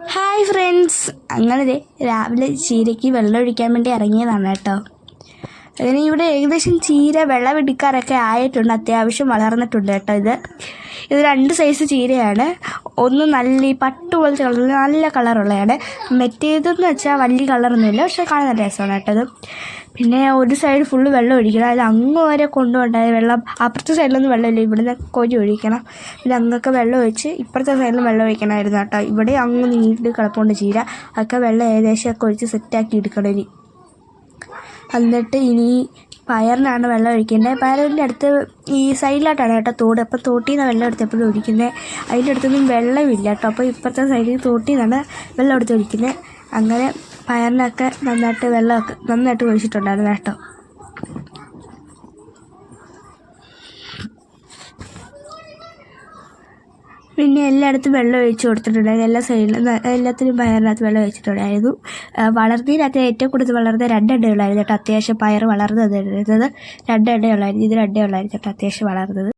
Hi friends, അങ്ങനെ രാവിലെ ചീരയ്ക്ക് വെള്ളം ഒഴിക്കാൻ വേണ്ടി ഇറങ്ങിയതാണ് കേട്ടോ. അങ്ങനെ ഇവിടെ ഏകദേശം ചീര വെള്ളമെടുക്കാറൊക്കെ ആയിട്ടുണ്ട്, അത്യാവശ്യം വളർന്നിട്ടുണ്ട് കേട്ടോ. ഇത് രണ്ട് സൈസ് ചീരയാണ്. ഒന്ന് നല്ല ഈ പട്ട് പോലത്തെ കളർ, നല്ല കളറുള്ളതാണ്. മറ്റേതെന്ന് വെച്ചാൽ വലിയ കളറൊന്നുമില്ല, പക്ഷേ കാണാൻ നല്ല രസമാണ് കേട്ടത്. പിന്നെ ഒരു സൈഡ് ഫുള്ള് വെള്ളം ഒഴിക്കണം, അത് അങ്ങ് വരെ കൊണ്ടുപോകണ്ടായത്. വെള്ളം അപ്പുറത്തെ സൈഡിലൊന്നും വെള്ളമില്ല, ഇവിടുന്ന് കോരി ഒഴിക്കണം. പിന്നെ അങ്ങൊക്കെ വെള്ളം ഒഴിച്ച് ഇപ്പുറത്തെ സൈഡിലും വെള്ളം ഒഴിക്കണമായിരുന്നു കേട്ടോ. ഇവിടെ അങ്ങ് നീണ്ട് കിടപ്പുണ്ട് ചീര, അതൊക്കെ വെള്ളം ഏകദേശമൊക്കെ ഒഴിച്ച് സെറ്റാക്കി എടുക്കണം ഇനി. എന്നിട്ട് ഇനി പയറിനാണ് വെള്ളം ഒഴിക്കേണ്ടത്. പയറിൻ്റെ അടുത്ത് ഈ സൈഡിലായിട്ടാണ് കേട്ടോ തോട്, അപ്പോൾ തോട്ടിൽ നിന്ന് വെള്ളം എടുത്തപ്പോഴും ഒഴിക്കുന്നത്. അതിൻ്റെ അടുത്തൊന്നും വെള്ളമില്ല കേട്ടോ, അപ്പോൾ ഇപ്പുറത്തെ സൈഡിൽ തോട്ടിൽ നിന്നാണ് വെള്ളം എടുത്ത് ഒഴിക്കുന്നത്. അങ്ങനെ പയറിനൊക്കെ നന്നായിട്ട് ഒഴിച്ചിട്ടുണ്ടായിരുന്നു കേട്ടോ. പിന്നെ എല്ലായിടത്തും വെള്ളം ഒഴിച്ച് കൊടുത്തിട്ടുണ്ടായിരുന്നു, എല്ലാ സൈഡിലും എല്ലാത്തിനും പയറിനകത്ത് വെള്ളം ഒഴിച്ചിട്ടുണ്ടായിരുന്നു. വളർന്നതിനകത്ത് ഏറ്റവും കൂടുതൽ വളർന്നത് 2 എണ്ണയുള്ളായിരുന്നു കേട്ടോ. അത്യാവശ്യം പയർ വളർന്നത് 2 എണ്ണയുള്ളായിരുന്നു, ഇത് 2 എണ്ണയുള്ളായിരുന്നു കേട്ടോ അത്യാവശ്യം വളർന്നത്.